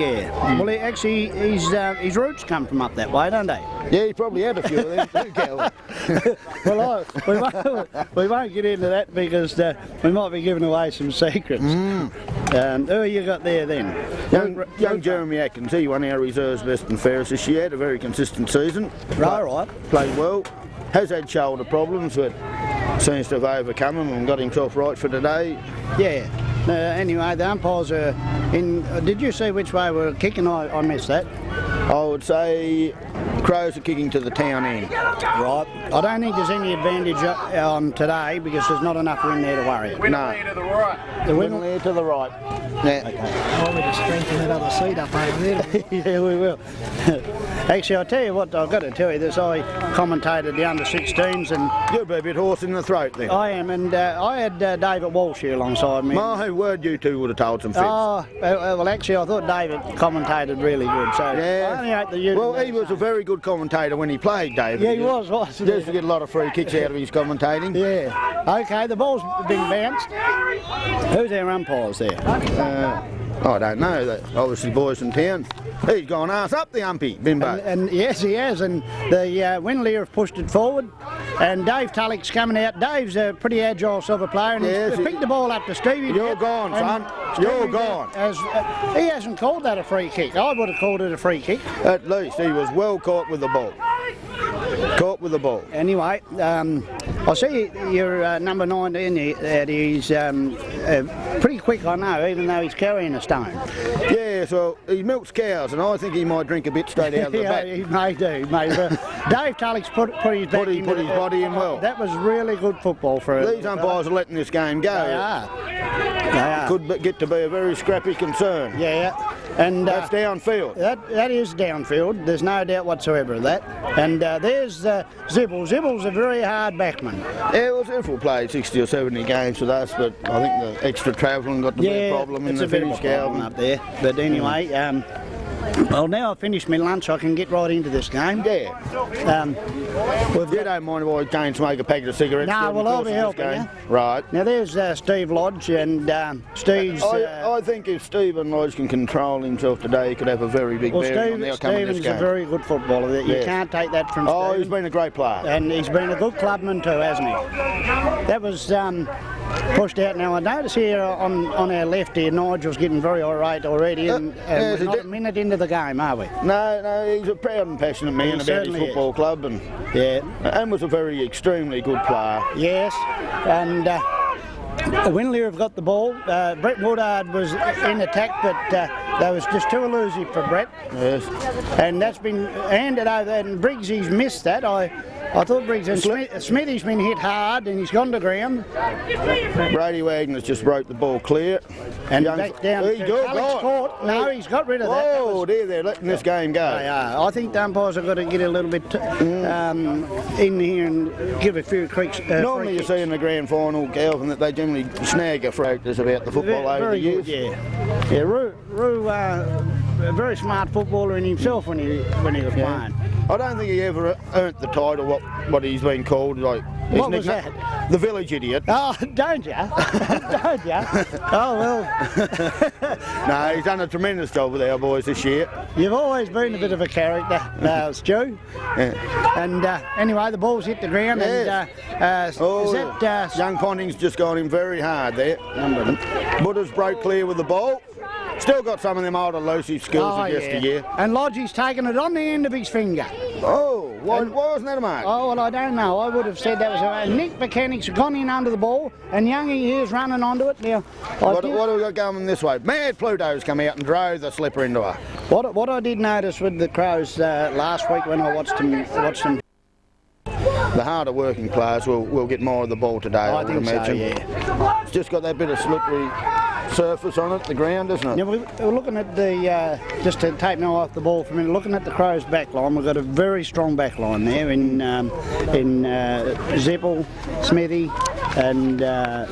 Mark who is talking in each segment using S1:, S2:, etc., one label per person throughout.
S1: Yeah, well, his roots come from up that way, don't they?
S2: Yeah, he probably had a few of them too, Cal.
S1: Well, we won't get into that because we might be giving away some secrets. Who you got there then?
S2: Young Jeremy Atkins, he won our reserves best and fairest this year. Had a very consistent season.
S1: Right.
S2: Played well. Has had shoulder problems, but seems to have overcome them and got himself right for today.
S1: Yeah. Anyway, the umpires are in. Did you see which way we're kicking? I missed that.
S2: I would say Crows are kicking to the town end.
S1: Right. I don't think there's any advantage on today because there's not enough wind there to worry.
S2: Winnaleah
S3: to the right.
S1: The
S2: Winnaleah to the right. Yeah.
S1: Okay.
S4: I want to strengthen that other seat up over there.
S1: Yeah, we will. Actually, I'll tell you what, I've got to tell you this. I commentated the under-16s and...
S2: You'll be a bit hoarse in the throat then.
S1: I am, and I had David Walsh here alongside me.
S2: My word, you two would have told some fibs.
S1: Oh, well, actually, I thought David commentated really good. So
S2: yeah.
S1: I only hope that you...
S2: Well, he was a very good commentator when he played, David.
S1: Yeah, he was, wasn't he?
S2: Used to get a lot of free kicks out of his commentating.
S1: Yeah. Okay, the ball's been bounced. Who's our umpires there?
S2: I don't know. They're obviously boys from town. He's gone arse up the umpy, Bimbo.
S1: And yes, he has. And the Windley have pushed it forward. And Dave Tulloch's coming out. Dave's a pretty agile silver player, and
S2: yes,
S1: he's picked the ball up to Stevie.
S2: You're gone, son. You're gone.
S1: He hasn't called that a free kick. I would have called it a free kick.
S2: At least he was well caught with the ball. Caught with the ball.
S1: Anyway, I see your number 19 that he's pretty quick, I know, even though he's carrying a stone.
S2: Yeah, so he milks cows, and I think he might drink a bit straight out of the back.
S1: He may do, Dave Tulloch's put his
S2: body in well.
S1: That was really good football for him.
S2: These umpires are letting this game go.
S1: They are.
S2: Could get to be a very scrappy concern.
S1: Yeah. And
S2: that's downfield.
S1: That is downfield. There's no doubt whatsoever of that. And there's Zibble. Zibble's a very hard backman.
S2: Yeah, well, Zibble's played 60 or 70 games with us, but I think the extra travelling got to be a problem in the finish Calvin
S1: up there. But anyway, well, now I've finished my lunch, I can get right into this game.
S2: Yeah. You don't mind if I go and smoke a packet of cigarettes?
S1: No, well, I'll be helping you.
S2: Right.
S1: Now there's Steve Lodge, and Steve's...
S2: I think if Stephen Lodge can control himself today, he could have a very big bearing on the outcome of this game.
S1: Stephen's a very good footballer. You can't take that from Stephen.
S2: Oh, he's been a great player.
S1: And he's been a good clubman too, hasn't he? That was pushed out. Now I notice here on our left here, Nigel's getting very irate already, and we're not a minute into the game, are we?
S2: No, he's a proud and passionate man about his football club, and was a very extremely good player.
S1: Yes, and Windley have got the ball. Brett Woodard was in attack, but that was just too elusive for Brett.
S2: Yes.
S1: And that's been handed over, and Briggsy's missed that. I thought Briggs and Smithy's been hit hard and he's gone to ground.
S2: Brady Wagner's just broke the ball clear.
S1: And back down. He's caught. No, he's got rid of that.
S2: Oh, they're letting this game go.
S1: They are. I think the umpires have got to get a little bit in here and give a few creaks.
S2: Normally you see in the grand final, Calvin, that they generally snag a fractors about the football over the years.
S1: Yeah, Roo, a very smart footballer in himself when he was playing.
S2: I don't think he ever earned the title, what he's been called. Like,
S1: what was that?
S2: The village idiot.
S1: Oh, don't you? Don't you? Oh, well.
S2: No, he's done a tremendous job with our boys this year.
S1: You've always been a bit of a character, Stu.
S2: Yeah.
S1: And anyway, the ball's hit the ground.
S2: Yes.
S1: And
S2: young Ponting's just got him very hard there. Butters broke clear with the ball. Still got some of them old elusive skills of yesteryear.
S1: And Lodgie's taken it on the end of his finger.
S2: Oh, why wasn't that a mark?
S1: Oh, well, I don't know. I would have said that was a... Nick Mechanic's gone in under the ball, and Youngie here's running onto it. Now,
S2: what have we got going this way? Mad Pluto's come out and drove the slipper into her.
S1: What I did notice with the Crows last week when I watched them,
S2: the harder working players will get more of the ball today, I would imagine.
S1: So, yeah.
S2: It's just got that bit of slippery surface on it, the ground, doesn't it?
S1: Yeah, we're looking at the, just to take now off the ball for a minute, looking at the Crows' back line. We've got a very strong back line there in Zippel, Smithy and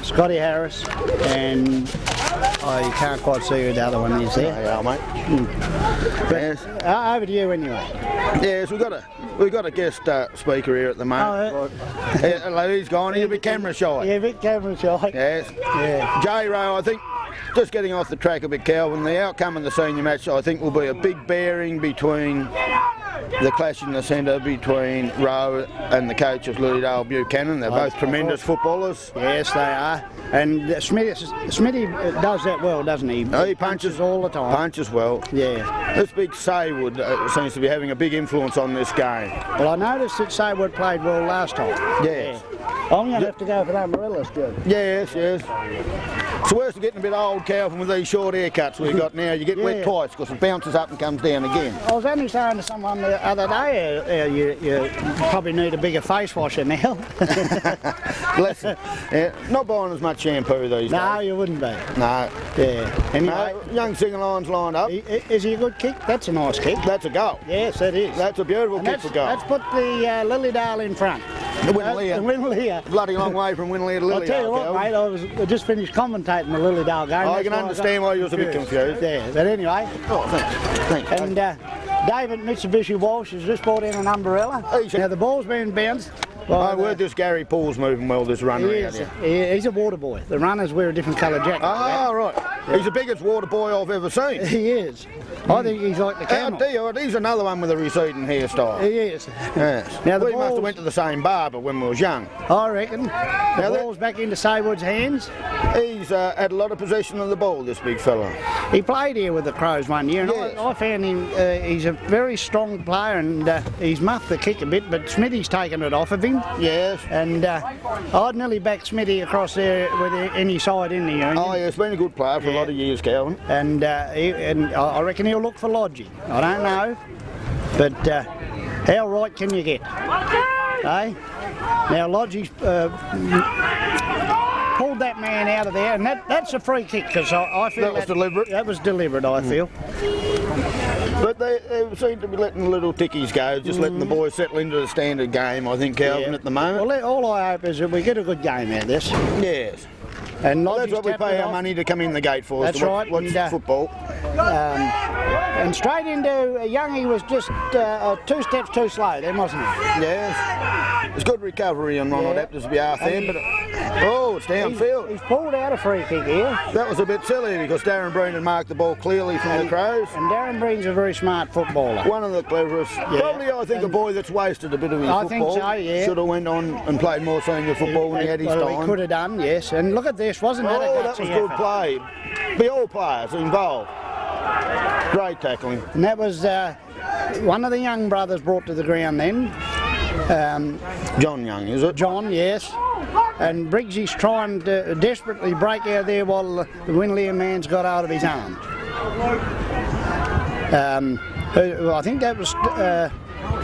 S1: Scotty Harris, and you can't quite see who the other one is there.
S2: Yeah, mate.
S1: Yes. Over to you anyway.
S2: Yes, we've got a guest speaker here at the moment. He's gone. He's a bit camera shy.
S1: Yeah, a bit camera shy.
S2: Yes.
S1: Yeah.
S2: J-Ro, I think just getting off the track a bit, Calvin, the outcome of the senior match I think will be a big bearing between the clash in the centre between Rowe and the coach of Lilydale Buchanan. They're both tremendous footballers.
S1: Yes, they are. And Smitty does that well, doesn't he?
S2: He punches
S1: all the time.
S2: Punches well.
S1: Yeah.
S2: This big Saywood seems to be having a big influence on this game.
S1: Well, I noticed that Saywood played well last time.
S2: Yes.
S1: Yeah. I'm going to have to go for that Marilla still.
S2: Yes, yes. It's worse than getting a bit old, Calvin, with these short haircuts we've got now. You get wet twice because it bounces up and comes down again.
S1: I was only saying to someone the other day, you probably need a bigger face washer now.
S2: Bless him. Yeah, not buying as much shampoo these days.
S1: No, you wouldn't be.
S2: No.
S1: Yeah. Anyway,
S2: no, young Singalon's lined up.
S1: Is he a good kick? That's a nice kick.
S2: That's a goal.
S1: Yes, it is.
S2: That's a beautiful kick for goal.
S1: Let's put the Lilydale in front.
S2: The Winnaleah.
S1: Winnaleah.
S2: Bloody long way from Winnaleah to Lilydale.
S1: I'll tell you what, mate, I just finished commentating the Lilydale game.
S2: I can understand why you was a bit confused.
S1: Yeah, but anyway.
S2: Oh, thanks.
S1: And David Mitsubishi Walsh has just brought in an umbrella. Now the ball's been bounced. Well,
S2: I heard this Gary Paul's moving well, this runner out here.
S1: He's a water boy. The runners wear a different colour jacket.
S2: Ah, right. Yeah. He's the biggest water boy I've ever seen.
S1: He is. I think he's like the camel.
S2: He's another one with a receding hairstyle.
S1: He is.
S2: Yes.
S1: Now
S2: we must have went to the same barber when we was young.
S1: I reckon. The ball's back into Saywood's hands.
S2: He's had a lot of possession of the ball, this big fella.
S1: He played here with the Crows one year, and
S2: yes.
S1: I found him, he's a very strong player, and he's muffed the kick a bit, but Smitty's taken it off of him.
S2: Yes.
S1: And I'd nearly back Smitty across there with any side in the union.
S2: Oh, yeah, he's been a good player for a lot of years, Calvin.
S1: And I reckon he'll look for Lodgy. I don't know, but how right can you get? Eh? Now Lodgy's pulled that man out of there, and that's a free kick, because I feel
S2: that was deliberate.
S1: That was deliberate, I feel.
S2: But they seem to be letting the little tickies go, just letting the boys settle into the standard game, I think, Calvin, at the moment.
S1: Well, all I hope is that we get a good game out of this.
S2: Yes.
S1: And
S2: that's what we pay our money to come in the gate for.
S1: That's right.
S2: Watch football.
S1: And straight into Youngie was just 2 steps too slow then, wasn't he?
S2: Yes. It's good recovery on Ronald Apter's behalf there, but it's downfield.
S1: He's pulled out a free kick here.
S2: That was a bit silly because Darren Breen had marked the ball clearly from the Crows.
S1: And Darren Breen's a very smart footballer.
S2: One of the cleverest. Yeah. Probably, I think, a boy that's wasted a bit of his football.
S1: I think so, yeah.
S2: Should have went on and played more senior football when he had his time.
S1: He could have done, yes. And look at this, wasn't that a gutsy
S2: that was good play. Be all players involved. Great tackling.
S1: And that was one of the young brothers brought to the ground then.
S2: John Young, is it?
S1: John, yes. And Briggsy's trying to desperately break out there while the Winnaleah man's got out of his arms. I think that was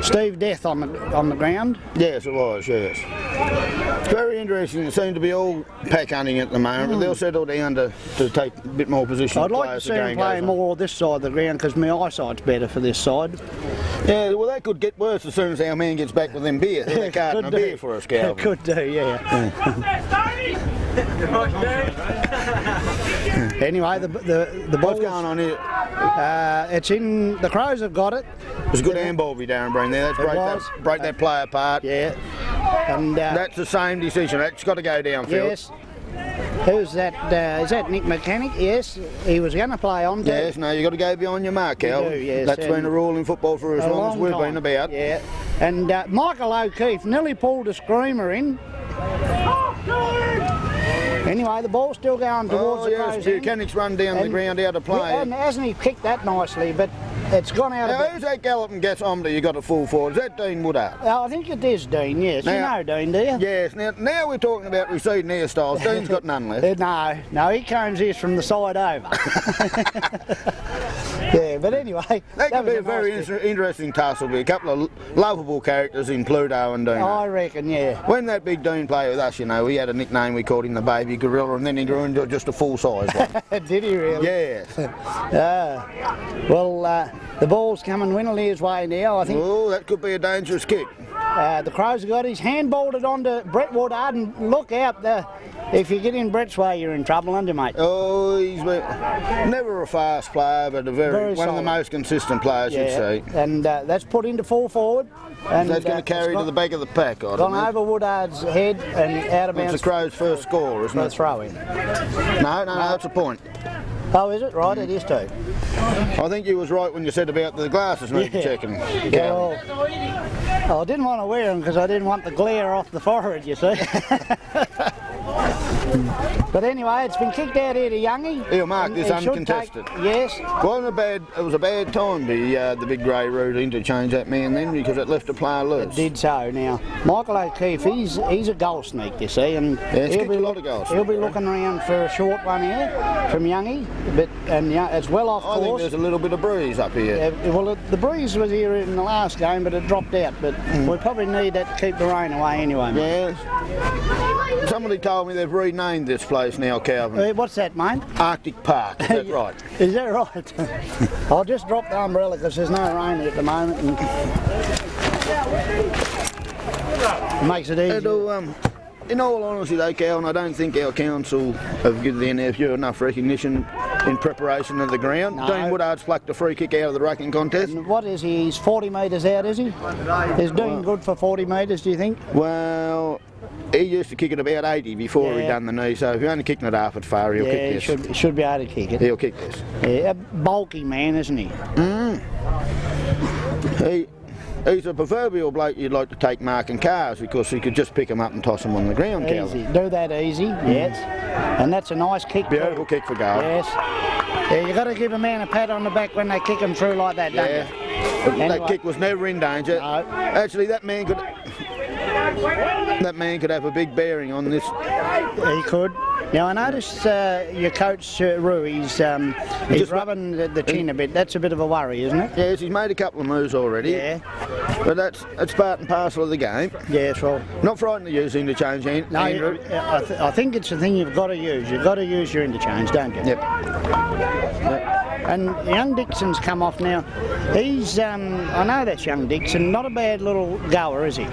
S1: Steve Death on the ground.
S2: Yes, it was, yes. Very interesting. It seems to be all pack hunting at the moment, but they'll settle down to take a bit more position.
S1: I'd like to see them play more this side of the ground because my eyesight's better for this side.
S2: Yeah, well, that could get worse as soon as our man gets back with them beer. They're carting a beer for us, Calvin.
S1: It could do, yeah. Anyway, the ball's
S2: going on here?
S1: It's in. The Crows have got it.
S2: It was a good handball by Darren Breen there. Let's break that play apart.
S1: Yeah. And
S2: that's the same decision. That's got to go downfield.
S1: Yes. Who's that? Is that Nick Mechanic? Yes. He was going to play on too.
S2: Yes. No, you got to go behind your mark, Cal.
S1: Yes.
S2: That's been a rule in football for as long as we've been about.
S1: Yeah. And Michael O'Keefe nearly pulled a screamer in. Anyway, the ball's still going towards the Crows.
S2: Buchanan's run down the ground out of play.
S1: And hasn't he kicked that nicely, but it's gone out of
S2: who's that galloping gets on you got a full forward? Is that Dean Woodard?
S1: I think it is Dean, yes.
S2: Now,
S1: you know Dean, do you?
S2: Yes. Now we're talking about receding hairstyles. Dean's got none left.
S1: No, he combs his from the side over. Yeah, but anyway.
S2: That could be a very interesting tussle. Be a couple of lovable characters in Pluto and Dean.
S1: I reckon, yeah.
S2: When that big Dean played with us, we had a nickname, we called him the Baby Gorilla, and then he grew into just a full-size one.
S1: Did he really?
S2: Yes.
S1: The ball's coming Winnaleah's way now, I think.
S2: Oh, that could be a dangerous kick.
S1: The Crows have got his handballed it onto Brett Woodard, and look out, If you get in Brett's way, you're in trouble, aren't you, mate?
S2: Oh, he's never a fast player, but
S1: Very
S2: one of the
S1: solid.
S2: most consistent players you'd see.
S1: And that's put into full forward. And
S2: That's going to carry to the back of the pack, I don't
S1: gone
S2: know.
S1: over Woodard's head and out of bounds.
S2: It's the Crows' first score, isn't
S1: for a
S2: it?
S1: throw in.
S2: No, that's a point.
S1: Oh, is it? Right, it is too.
S2: I think you was right when you said about the glasses need checking.
S1: Yeah, well, I didn't want to wear them because I didn't want the glare off the forehead, you see. But anyway, it's been kicked out here to Youngie.
S2: He'll mark this
S1: It should
S2: uncontested.
S1: Yes.
S2: It was a bad time, the big grey route interchange that man then, because it left a player loose.
S1: Did so. Now, Michael O'Keefe, he's a goal sneak, you see, and
S2: he's kicked a lot of goals.
S1: He'll be looking around for a short one here from Youngie, and it's well off course.
S2: I think there's a little bit of breeze up here.
S1: Yeah, well, the breeze was here in the last game, but it dropped out. But we probably need that to keep the rain away anyway, mate.
S2: Yes. Somebody told me they've renamed this place now, Calvin.
S1: What's that, mate?
S2: Arctic Park, is that right?
S1: Is that right? I'll just drop the umbrella because there's no rain at the moment. And it makes it easy.
S2: In all honesty though, Calvin, I don't think our council have given the NEFU enough recognition in preparation of the ground.
S1: No.
S2: Dean Woodard's plucked a free kick out of the rucking contest.
S1: And what is he? He's 40 metres out, is he? He's doing good for 40 metres, do you think?
S2: Well, he used to kick it about 80 before he done the knee, so if you're only kicking it half at far, he'll kick this.
S1: He should be able to kick it.
S2: He'll kick this.
S1: Yeah, a bulky man, isn't he?
S2: He's a proverbial bloke you'd like to take marking cars because he could just pick him up and toss him on the ground, Calvin.
S1: Easy. Do that easy, yes. And that's a nice kick.
S2: Beautiful kick for goal.
S1: Yes. Yeah, you've got to give a man a pat on the back when they kick him through like that, don't you?
S2: But that kick was never in danger.
S1: No.
S2: Actually, that man could have a big bearing on this.
S1: He could. Now I noticed your coach Roo, he's rubbing the chin a bit. That's a bit of a worry, isn't it?
S2: Yes, he's made a couple of moves already.
S1: Yeah.
S2: But that's part and parcel of the game.
S1: Yes, well.
S2: Not frightened to use interchange,
S1: No,
S2: Andrew.
S1: I think it's the thing you've got to use. You've got to use your interchange, don't you?
S2: Yep.
S1: And young Dixon's come off now. He's, I know that's young Dixon, not a bad little goer, is he?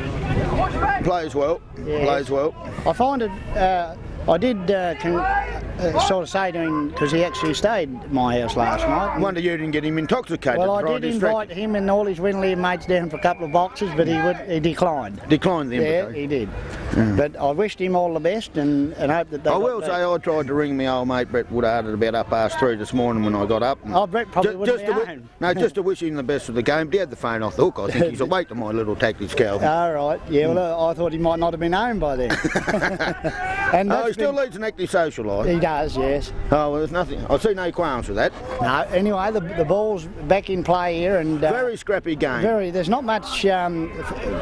S2: Plays well.
S1: Yes.
S2: Plays well.
S1: I find it, I did sort of say to him, because he actually stayed at my house last night.
S2: Wonder you didn't get him intoxicated.
S1: Well, I
S2: right,
S1: did invite him and all his Windley mates down for a couple of boxes, but he declined.
S2: Declined the
S1: Yeah,
S2: invitation.
S1: he did. But I wished him all the best and hope that they
S2: I
S1: got
S2: will
S1: back.
S2: say I tried to ring my old mate Brett Woodard at about 3:30 this morning when I got up.
S1: Oh, Brett probably wouldn't be home.
S2: Just to wish him the best of the game. But he had the phone off the hook. I think he's awake to my little tactics, Calvin.
S1: All right, yeah, well, I thought he might not have been home by then. And
S2: Oh,
S1: that's
S2: he still leads an active social life.
S1: He does, yes.
S2: Oh, well, there's nothing. I see no qualms with that.
S1: No, anyway, the ball's back in play here, and
S2: Very scrappy game.
S1: there's not much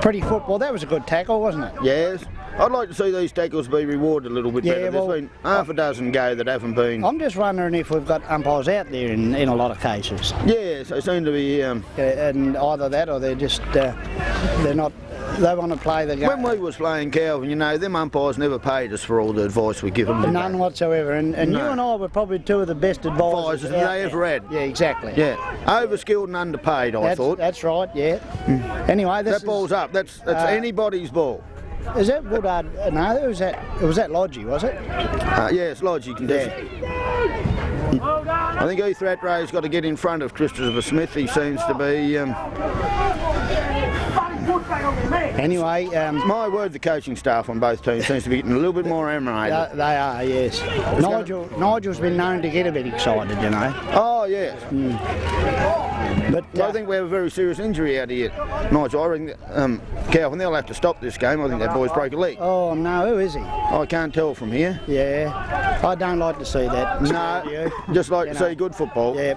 S1: pretty football. That was a good tackle, wasn't it?
S2: Yes. I'd like to see these tackles be rewarded a little bit
S1: Yeah,
S2: better.
S1: well,
S2: There's been half a dozen go that haven't been.
S1: I'm just wondering if we've got umpires out there in a lot of cases.
S2: Yes, they seem to be.
S1: And either that or they're just, they're not, they want to play the game.
S2: When we was playing Calvin, you know, them umpires never paid us for all the advice we give them. did
S1: None
S2: they?
S1: whatsoever. And you
S2: No.
S1: and I were probably two of the best advisors
S2: Advisors
S1: out
S2: they ever had.
S1: Yeah, exactly.
S2: Yeah, overskilled and underpaid, I thought.
S1: That's right, yeah. Anyway, this
S2: That ball's up. That's anybody's ball.
S1: is that Woodard? No, it was that Lodgy, was it?
S2: Yes, Lodge, you can definitely. I think Heath Rattray's got to get in front of Christopher Smith. He seems to be.
S1: Anyway,
S2: My word, the coaching staff on both teams seems to be getting a little bit more animated.
S1: they are, yes. Nigel's been known to get a bit excited, you know.
S2: Oh, yes.
S1: But
S2: I think we have a very serious injury out here. Nigel, I reckon, Calvin, they'll have to stop this game. I think that boy's broke a leg.
S1: oh no, who is he?
S2: I can't tell from here.
S1: Yeah, I don't like to see that.
S2: No, just like
S1: You
S2: to
S1: know.
S2: see good football.
S1: Yeah,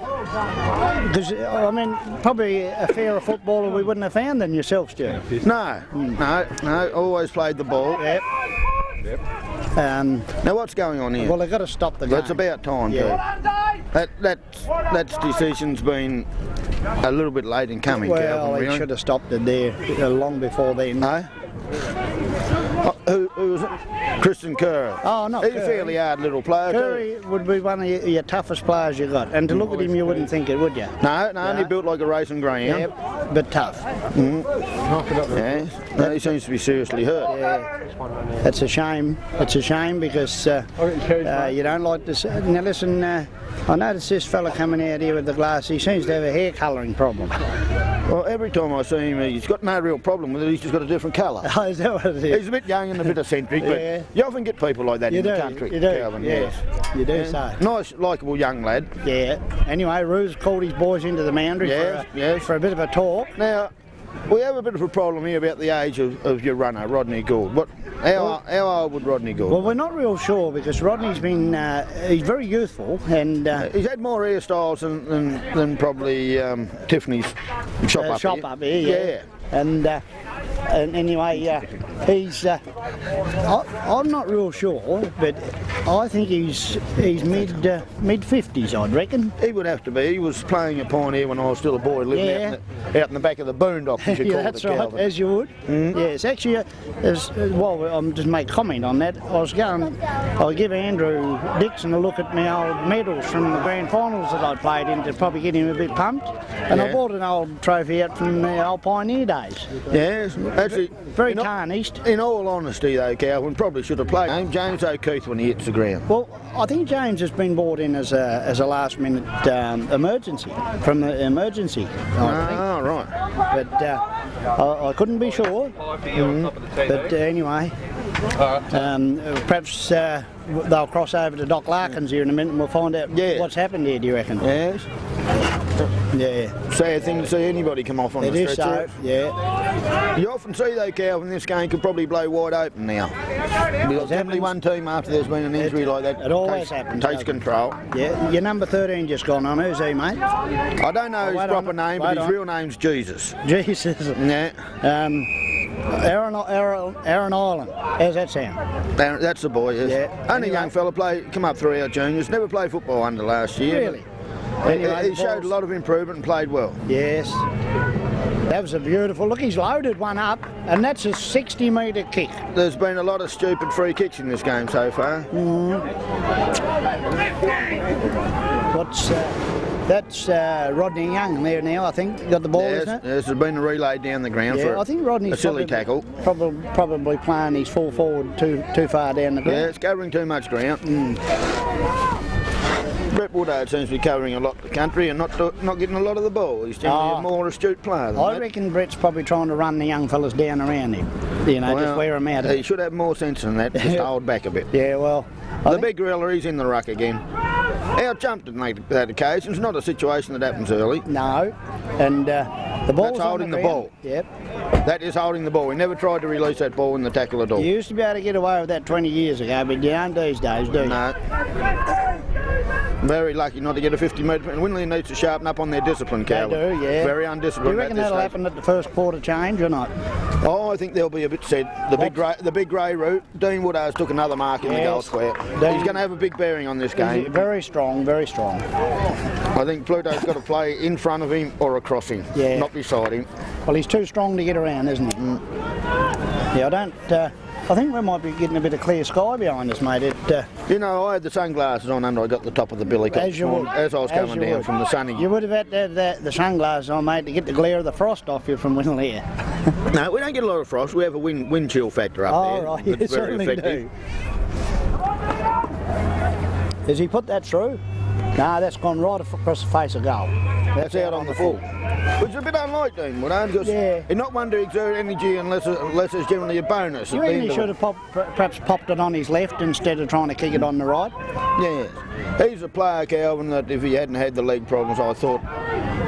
S1: because I mean, probably a fairer footballer we wouldn't have found than yourself, Stu.
S2: No, always played the ball.
S1: Yep.
S2: Now what's going on here?
S1: Well, they've got to stop the game.
S2: It's about time,
S1: Yeah.
S2: too. That decision's been a little bit late in coming,
S1: Well,
S2: Calvin.
S1: he
S2: really.
S1: should have stopped it there long before then.
S2: No? Who was it? Kristen Kerr.
S1: Oh, not
S2: He's a
S1: Curry.
S2: fairly hard little player.
S1: Curry would be one of your toughest players you got, and to look at him, you wouldn't think it, would you?
S2: No, only built like a racing greyhound.
S1: Yep, but tough.
S2: Yeah, no, he seems to be seriously hurt.
S1: Yeah, it's a shame. It's a shame because you don't like to. Now listen, I noticed this fella coming out here with the glass. He seems to have a hair colouring problem.
S2: Well, every time I see him, he's got no real problem with it. He's just got a different colour.
S1: Oh, is that what it is?
S2: He's a bit young and a bit eccentric, but
S1: Yeah.
S2: you often get people like that
S1: You
S2: in
S1: do,
S2: the country.
S1: you do,
S2: Calvin,
S1: yes. You do so.
S2: Nice, likeable young lad.
S1: Yeah. Anyway, Rue's called his boys into the Mandarin for a bit of a talk.
S2: Now, we have a bit of a problem here about the age of your runner, Rodney Gould. How old would Rodney Gould?
S1: Well, we're not real sure because Rodney's been, he's very youthful and...
S2: he's had more hairstyles than probably Tiffany's shop up here.
S1: Yeah. And anyway, he's. I'm not real sure, but I think he's mid 50s, I'd reckon.
S2: He would have to be. He was playing a pioneer when I was still a boy, living out in the back of the boondocks, as you call
S1: That's
S2: it,
S1: right,
S2: Calvin.
S1: as you would. Yes, actually, well, I'm just make comment on that. I'll give Andrew Dixon a look at my old medals from the grand finals that I played in to probably get him a bit pumped. And I bought an old trophy out from the old pioneer days.
S2: Yes, actually,
S1: Very tarnished.
S2: in all honesty though, Calvin probably should have played James O'Keefe when he hits the ground.
S1: Well, I think James has been brought in as a last minute emergency from the emergency. I think.
S2: Right.
S1: But I couldn't be sure. But anyway, perhaps they'll cross over to Doc Larkins here in a minute and we'll find out what's happened here, do you reckon?
S2: Yes.
S1: Yeah.
S2: Sad thing to see anybody come off on the
S1: It
S2: stretcher.
S1: is so, yeah.
S2: You often see though, Calvin, this game could probably blow wide open now. Because definitely one team after there's been an injury like that
S1: it always happens,
S2: takes
S1: doesn't it?
S2: control.
S1: Yeah, your number 13 just gone on. Who's he, mate?
S2: I don't know his
S1: wait
S2: proper
S1: on,
S2: name,
S1: wait
S2: but his
S1: on.
S2: real name's Jesus.
S1: Jesus.
S2: Yeah.
S1: Aaron Island. How's that sound?
S2: That's the boy, yes.
S1: Yeah.
S2: Only young fella come up through our juniors, never played football under last year.
S1: Really? Anyway,
S2: He showed a lot of improvement and played well.
S1: Yes. That was a beautiful look. He's loaded one up, and that's a 60-metre kick.
S2: There's been a lot of stupid free kicks in this game so far.
S1: That's Rodney Young there now, I think. Got the ball,
S2: Yes,
S1: isn't it?
S2: yes, there's been a relay down the ground for
S1: I think Rodney's
S2: a silly tackle.
S1: Probably playing his full forward too far down the ground.
S2: Yeah, it's covering too much ground. Brett Woodard seems to be covering a lot of the country and not getting a lot of the ball. He's generally a more astute player than
S1: I
S2: that.
S1: reckon Brett's probably trying to run the young fellas down around him. You know, just wear them out.
S2: He should have more sense than that, just hold back a bit.
S1: Yeah, well...
S2: The big gorilla, he's in the ruck again. Out jumped at that occasion. It's not a situation that happens early.
S1: No, and the ball's
S2: That's holding the
S1: ground.
S2: ball.
S1: Yep.
S2: That is holding the ball. He never tried to release that ball in the tackle at all.
S1: You used to be able to get away with that 20 years ago, but you don't these days, do you?
S2: No. Very lucky not to get a 50-metre. And Windley needs to sharpen up on their discipline, Calvin.
S1: They do, yeah.
S2: Very
S1: Do
S2: undisciplined
S1: you reckon
S2: at this
S1: that'll
S2: stage.
S1: happen at the first quarter change or not?
S2: Oh, I think they'll be a bit set. The big grey route. Dean Woodard's took another mark in the goal square. He's going to have a big bearing on this game.
S1: Very strong, very strong.
S2: I think Pluto's got to play in front of him or across him, not beside him.
S1: Well, he's too strong to get around, isn't he? Yeah, I think we might be getting a bit of clear sky behind us, mate.
S2: You know, I had the sunglasses on under I got the top of the billy
S1: As you would.
S2: as I was coming down from the sunny.
S1: You would have had to have the sunglasses on, mate, to get the glare of the frost off you from Winnaleah.
S2: No, we don't get a lot of frost. We have a wind chill factor up there.
S1: Oh, right, you
S2: It's very
S1: certainly
S2: effective.
S1: do. Has he put that through? No, that's gone right across the face of goal.
S2: That's out on the full. Which is a bit unlike Dean Woodard, because he's not one to exert energy unless it's generally a bonus.
S1: You reckon he should have perhaps popped it on his left instead of trying to kick it on the right?
S2: Yes. He's a player, Calvin, that if he hadn't had the leg problems, I thought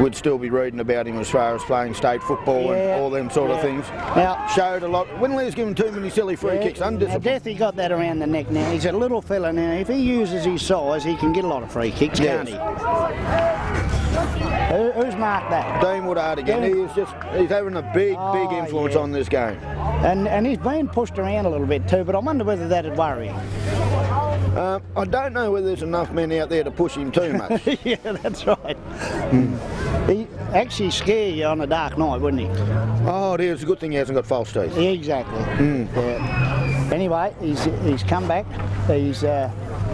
S2: we'd still be reading about him as far as playing state football and all them sort of things.
S1: Now,
S2: showed a lot. Windley's given too many silly free kicks,
S1: now,
S2: undisciplined.
S1: Deathy got that around the neck now. He's a little fella now. If he uses his size, he can get a lot of free kicks, can't he? Who's marked that?
S2: Dean Woodard again. He's having a big influence on this game.
S1: And he's been pushed around a little bit too, but I wonder whether that'd worry him.
S2: I don't know whether there's enough men out there to push him too much.
S1: Yeah, that's right. He actually scare you on a dark night, wouldn't he?
S2: Oh, dear, it's a good thing he hasn't got false teeth.
S1: Yeah, exactly. Yeah. Anyway, he's come back. He's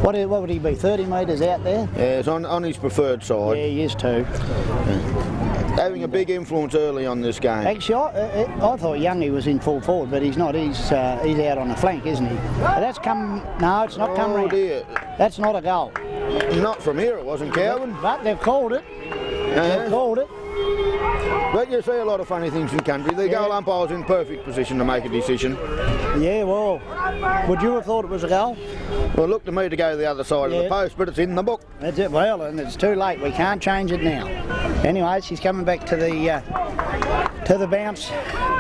S1: what would he be? 30 metres out there.
S2: Yeah, it's on his preferred side.
S1: Yeah, he is too.
S2: Having a big influence early on this game.
S1: Actually, I thought Youngie was in full forward, but he's not. He's out on the flank, isn't he? That's come. No, it's not come.
S2: Oh dear.
S1: That's not a goal.
S2: Not from here, it wasn't, Calvin.
S1: But they've called it. They've called it.
S2: But you see a lot of funny things in country. The goal umpire's in perfect position to make a decision.
S1: Yeah, well, would you have thought it was a goal?
S2: Well, it looked to me to go to the other side of the post, but it's in the book.
S1: That's it. Well, and it's too late. We can't change it now. Anyways, he's coming back to the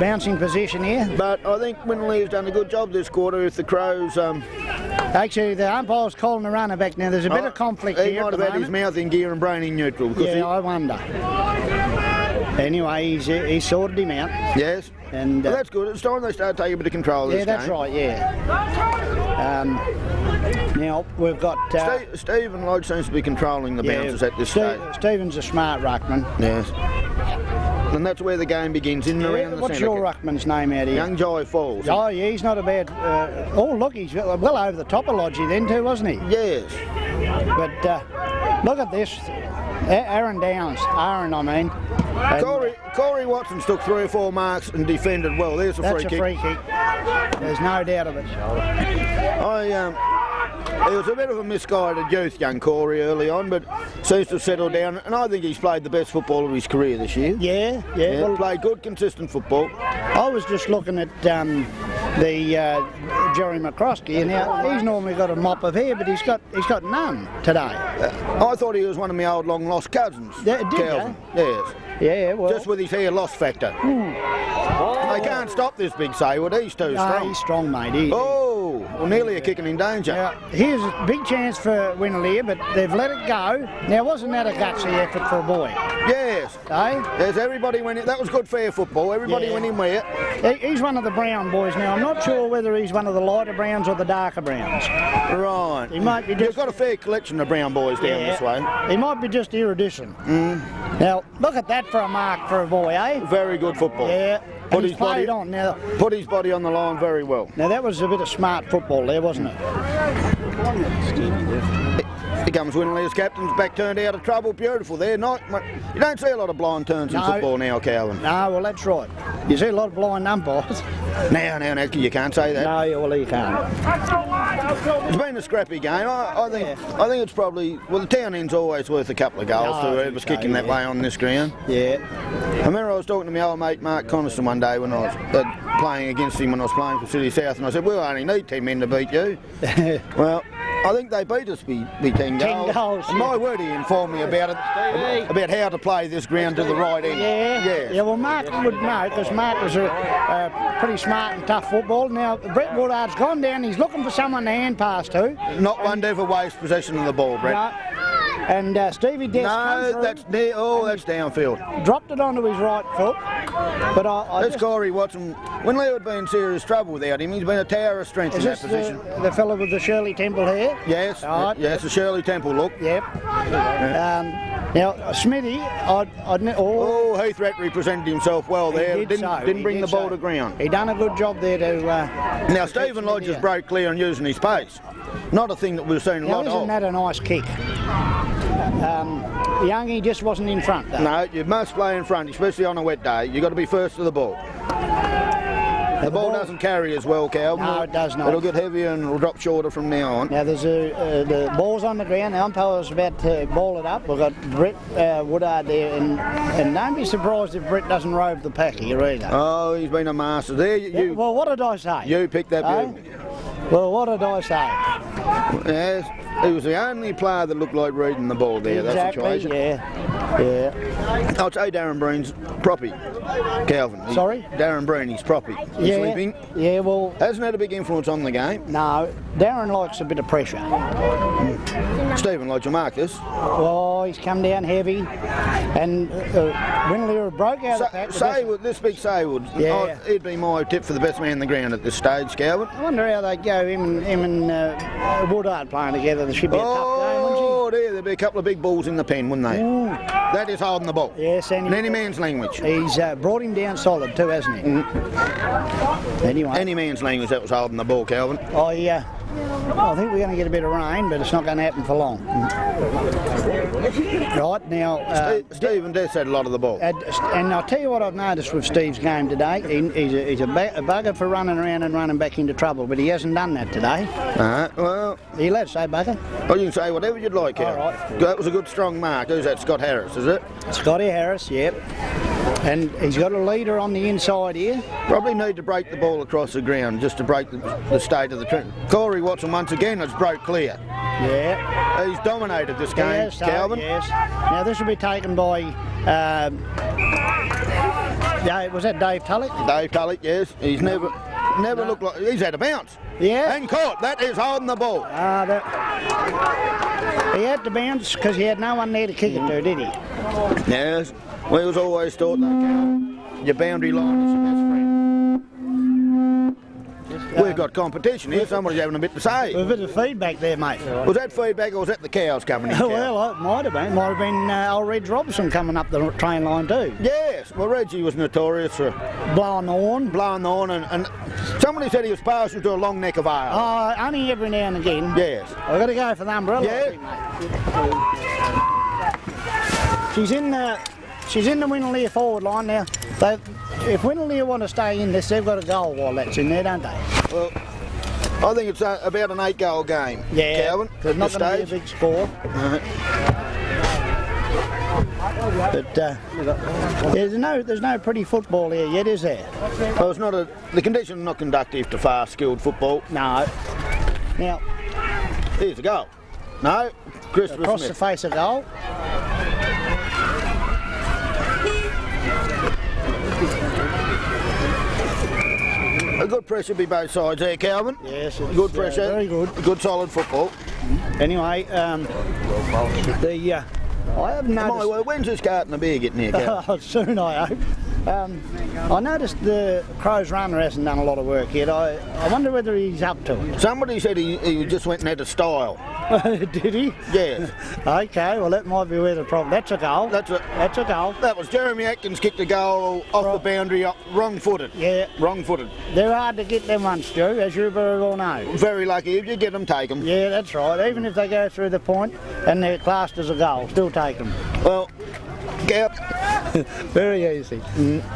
S1: bouncing position here.
S2: But I think Windley has done a good job this quarter. If the Crows,
S1: actually, the umpire's calling the runner back now. There's a bit of conflict here.
S2: He might have had his mouth in gear and brain in neutral.
S1: Yeah, I wonder. Anyway, he's sorted him out.
S2: Yes.
S1: And
S2: well, that's good. It's time they start taking a bit of control of this game.
S1: Yeah, that's right. Yeah. Now we've got
S2: Stephen Lodge seems to be controlling the bounces at this stage.
S1: Stephen's a smart ruckman.
S2: Yes. And that's where the game begins, in and around the centre.
S1: What's your ruckman's name out here?
S2: Young Jai Falls.
S1: Oh, yeah, he's not a bad... oh, look, he's well over the top of Lodgy then too, wasn't he?
S2: Yes.
S1: But look at this. Aaron, I mean.
S2: Corey Watson's took 3 or 4 marks and defended well. There's a free kick.
S1: That's a free kick. There's no doubt of it.
S2: He was a bit of a misguided youth, young Corey, early on, but seems to have settled down, and I think he's played the best football of his career this year.
S1: Yeah.
S2: Well, played good, consistent football.
S1: I was just looking at the Jerry McCroskey, and now he's normally got a mop of hair, but he's got none today.
S2: I thought he was one of my old long lost cousins.
S1: Did
S2: Calvin.
S1: You?
S2: Yes.
S1: Yeah, well.
S2: Just with his hair loss factor. They can't stop this big Saywood. He's too strong.
S1: He's strong, mate.
S2: Well, nearly a kicking in danger.
S1: Now, here's a big chance for Winnaleah, but they've let it go. Now, wasn't that a gutsy effort for a boy?
S2: Yes. Yes, everybody went in. That was good fair football. Everybody went in with it.
S1: He's one of the brown boys now. I'm not sure whether he's one of the lighter browns or the darker browns.
S2: Right.
S1: He might be just...
S2: You've got a fair collection of brown boys down this way.
S1: He might be just iridescent. Now, look at that for a mark for a boy, eh?
S2: Very good football.
S1: Yeah. Put his body on now.
S2: Put his body on the line very well.
S1: Now that was a bit of smart football there, wasn't it?
S2: Here comes Winnaleah's captain's back turned out of trouble. Beautiful there. You don't see a lot of blind turns in football now, Calvin.
S1: No, well that's right. You see a lot of blind umpires.
S2: Now, you can't say that.
S1: No, well you can't.
S2: It's been a scrappy game. I think it's probably, well, the town end's always worth a couple of goals to whoever's kicking that way on this ground.
S1: Yeah.
S2: I remember I was talking to my old mate Mark Coniston one day when I was playing against him when I was playing for City South, and I said, we'll only need 10 men to beat you. Well, I think they beat us by 10 goals.
S1: 10 goals.
S2: And my word, he informed me about it, about how to play this ground to the right end.
S1: Yeah, well, Mark would know, because Mark was a pretty smart and tough football. Now, Brett Woodard's gone down, he's looking for someone to hand pass to.
S2: Not one to ever waste possession of the ball, Brett.
S1: No. And Stevie Des
S2: that's downfield.
S1: Dropped it onto his right foot. But
S2: that's Corey Watson. Windley would be in serious trouble without him. He's been a tower of strength in that position.
S1: The fellow with the Shirley Temple hair?
S2: Yes. Right. Yes, the Shirley Temple look.
S1: Yep. Now, Smithy,
S2: Heath Rattray presented himself well there. Didn't bring the ball to ground.
S1: He done a good job there to...
S2: now, Stephen Lodge has broke clear and using his pace. Not a thing that we've seen a lot of.
S1: Isn't that a nice kick? Youngie just wasn't in front, though.
S2: No, you must play in front, especially on a wet day. You've got to be first to the ball. The ball doesn't carry as well, Calvin.
S1: No, it does not.
S2: It'll get heavier and it'll drop shorter from now on.
S1: Now, there's the ball's on the ground. The umpire's about to ball it up. We've got Brett Woodard there, and don't be surprised if Brett doesn't rove the pack here either.
S2: Oh, he's been a master there.
S1: Well, what did I say?
S2: You picked that ball.
S1: Well, what did I say?
S2: Yes, he was the only player that looked like reading the ball there,
S1: exactly,
S2: that situation.
S1: Yeah.
S2: I'd say Darren Breen's proppy, Calvin.
S1: Sorry?
S2: Darren Breen, he's proppy. He's sleeping.
S1: Yeah, well...
S2: Hasn't had a big influence on the game.
S1: No, Darren likes a bit of pressure.
S2: Stephen Lodge will mark this.
S1: Oh, he's come down heavy, and Winnaleah broke out of the pack.
S2: Saywood, this big Saywood, he'd be my tip for the best man in the ground at this stage, Calvin.
S1: I wonder how they go, him and Woodard playing together. There should be a tough game, wouldn't
S2: scored here, there'd be a couple of big balls in the pen, wouldn't they?
S1: Ooh.
S2: That is holding the ball.
S1: Yes, and
S2: In any man's language.
S1: he's brought him down solid too, hasn't he? Anyway,
S2: Any man's language that was holding the ball, Calvin.
S1: I think we're going to get a bit of rain, but it's not going to happen for long. Right, now...
S2: Steve and Death had a lot of the ball.
S1: And I'll tell you what I've noticed with Steve's game today. He's a bugger for running around and running back into trouble, but he hasn't done that today.
S2: Well...
S1: Are you allowed to say bugger?
S2: Well, you can say whatever you'd like, Calvin.
S1: All right.
S2: That was a good strong mark. Who's that? Scott Harris, is it?
S1: Scotty Harris, yep. And he's got a leader on the inside here.
S2: Probably need to break the ball across the ground just to break the state of the trend. Corey Watson once again has broke clear.
S1: Yeah.
S2: He's dominated this game,
S1: Yes,
S2: Calvin.
S1: Yes. Now this will be taken by... was that Dave Tulloch?
S2: Dave Tulloch, yes. He's never looked like... He's had a bounce.
S1: Yeah.
S2: And caught. That is holding the ball.
S1: He had to bounce because he had no one there to kick it to, did he?
S2: Yes. We was always taught that, Calvin. Your boundary line is your best friend. We've got competition here. Somebody's having a bit to say.
S1: A bit of feedback there, mate.
S2: Was that feedback or was that the cows coming in?
S1: Well, it might have been. Might have been old Reg Robson coming up the train line too.
S2: Yes. Well, Reggie was notorious for
S1: blowing the horn.
S2: Blowing the horn, and somebody said he was partial to a long neck of ale.
S1: Only every now and again.
S2: Yes.
S1: I've got to go for the umbrella.
S2: Yeah.
S1: She's in the Winnaleah forward line now. If Winnaleah want to stay in this, they've got a goal while that's in there, don't they?
S2: Well, I think it's about an 8-goal game.
S1: Yeah,
S2: Calvin.
S1: it's not going to be a big score. But there's no pretty football here yet, is there?
S2: Well, it's not the conditions are not conducive to fast, skilled football.
S1: No. Now,
S2: here's a goal. No, Christopher
S1: across
S2: Smith.
S1: the face of goal.
S2: A good pressure be both sides there, Calvin.
S1: Yes, it's
S2: good pressure.
S1: Very good.
S2: Good solid football.
S1: Anyway, I have noticed...
S2: When's this carton of beer getting here, Calvin?
S1: Soon, I hope. I noticed the Crows runner hasn't done a lot of work yet. I wonder whether he's up to it.
S2: Somebody said he just went and had a style.
S1: Did he?
S2: Yes.
S1: Okay, well that might be where the problem... That's a goal. That's a goal.
S2: That was Jeremy Atkins kicked a goal off the boundary, wrong-footed.
S1: Yeah.
S2: Wrong-footed.
S1: They're hard to get them ones, Stu, as you very well know.
S2: Very lucky. If you get them, take them.
S1: Yeah, that's right. Even if they go through the point and they're classed as a goal, still take them.
S2: Well,
S1: very easy.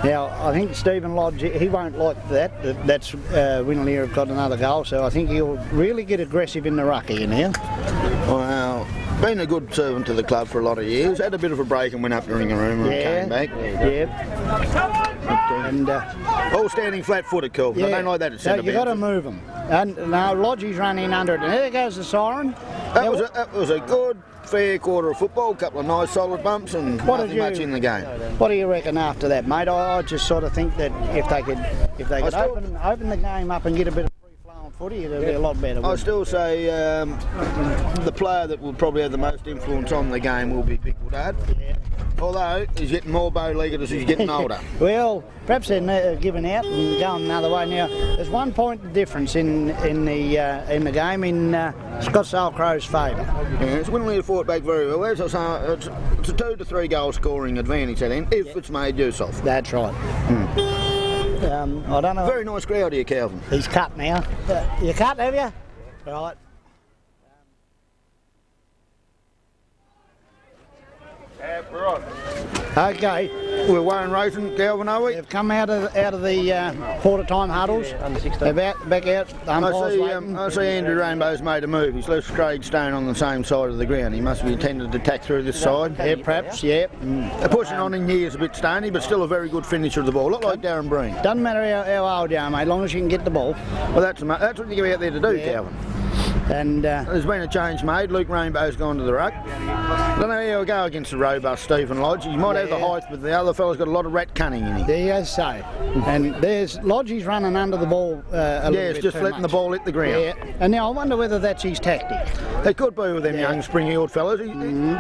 S1: Now, I think Stephen Lodge, he won't like that. That's Winnaleah have got another goal, so I think he'll really get aggressive in the ruck here now.
S2: Well, been a good servant to the club for a lot of years. Had a bit of a break and went up to ring a room and came back.
S1: Yeah. And
S2: all standing flat-footed, Calvin.
S1: Yeah.
S2: I don't like that at centre.
S1: You've got to move them. And now Lodgie's running under it, and there goes the siren.
S2: That was a good, fair quarter of football. A couple of nice, solid bumps, and nothing much in the game.
S1: What do you reckon after that, mate? I just sort of think that if they could open the game up and get a bit of free-flowing footy, it'd be a lot better.
S2: I still say the player that will probably have the most influence on the game will be Big Woodard.
S1: Yeah.
S2: Although he's getting more bow-legged as he's getting older.
S1: Well, perhaps they're giving out and going another way. Now, there's 1 point difference in the game in Scottsdale Crow's favour.
S2: Yes, Winnaleah fought back very well. As I say, it's a 2 to 3 goal scoring advantage at end if it's made use of.
S1: That's right. I don't know.
S2: Very nice crowd here, Calvin.
S1: He's cut now. You cut, have you? Right.
S2: We're on.
S1: Okay.
S2: We're weighing racing, Calvin, are we?
S1: They've come out of the quarter time huddles. They're back out.
S2: I see Andrew Rainbow's made a move. He's left Craig Stone on the same side of the ground. He must be intended to tack through this side.
S1: Yeah, perhaps, yeah.
S2: They're pushing on in years a bit stony, but still a very good finisher of the ball. Look like Darren Breen.
S1: Doesn't matter how old you are, mate, as long as you can get the ball.
S2: Well, that's what you go out there to do, Calvin.
S1: And
S2: there's been a change made. Luke Rainbow's gone to the ruck. I don't know how he'll go against the robust Stephen Lodge. He might have the height, but the other fella's got a lot of rat cunning in him.
S1: There you so. And there's Lodgie's running under the ball a little bit.
S2: Yes, just letting the ball hit the ground.
S1: Yeah. And now I wonder whether that's his tactic.
S2: It could be with them young spring-heeled fellas.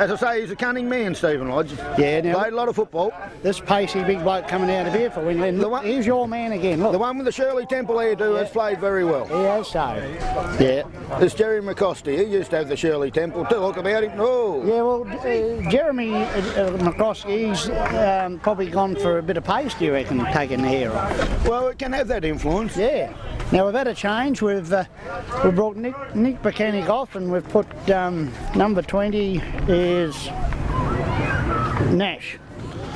S2: As I say, he's a cunning man, Stephen Lodge.
S1: Yeah, now
S2: played a lot of football.
S1: This pacey big bloke coming out of here for Windley. Here's your man again. Look.
S2: The one with the Shirley Temple hairdo has played very well.
S1: He has so. Yeah.
S2: This Jerry McCosty. He used to have the Shirley Temple. Talk about him. Oh.
S1: Yeah, well, Jeremy McCroskey's probably gone for a bit of pace, do you reckon, taking the hair off?
S2: Well, it can have that influence.
S1: Yeah. Now we've had a change. We've brought Nick Mechanic off, and we've put number 20 is Nash.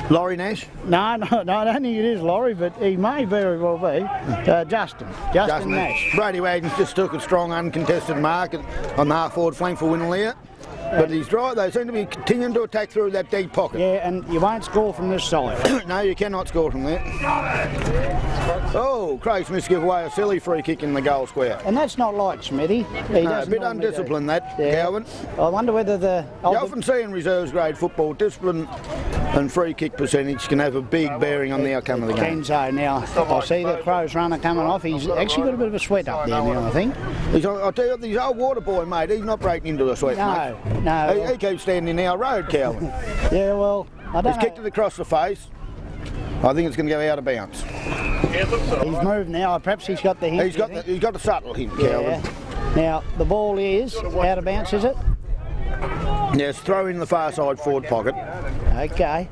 S2: Laurie Nash?
S1: No, I don't think it is Laurie, but he may very well be. Justin Nash.
S2: Brady Wagons just took a strong uncontested mark on the half-forward flank for Winnaleah. But he's right, they seem to be continuing to attack through that deep pocket.
S1: Yeah, and you won't score from this side.
S2: No, you cannot score from there. Oh, Craig Smith give away a silly free kick in the goal square.
S1: And that's not like Smithy.
S2: No, a bit undisciplined that, Calvin.
S1: I wonder whether
S2: You often see in reserves grade football, discipline and free kick percentage can have a big bearing on the outcome of the game.
S1: Kenzo now, I see the Crows runner coming off. He's actually got a bit of a sweat up there now, I think.
S2: I'll tell you what, he's old water boy, mate. He's not breaking into a sweat, mate.
S1: No.
S2: He keeps standing in our road, Calvin.
S1: Yeah, well, I don't know.
S2: He's kicked it across the face. I think it's going to go out of bounds.
S1: He's moved now. Perhaps he's got the hint.
S2: He's got a subtle hint, Calvin.
S1: Now, the ball is out of bounds, is it?
S2: Yes, throw in the far side forward pocket.
S1: Okay.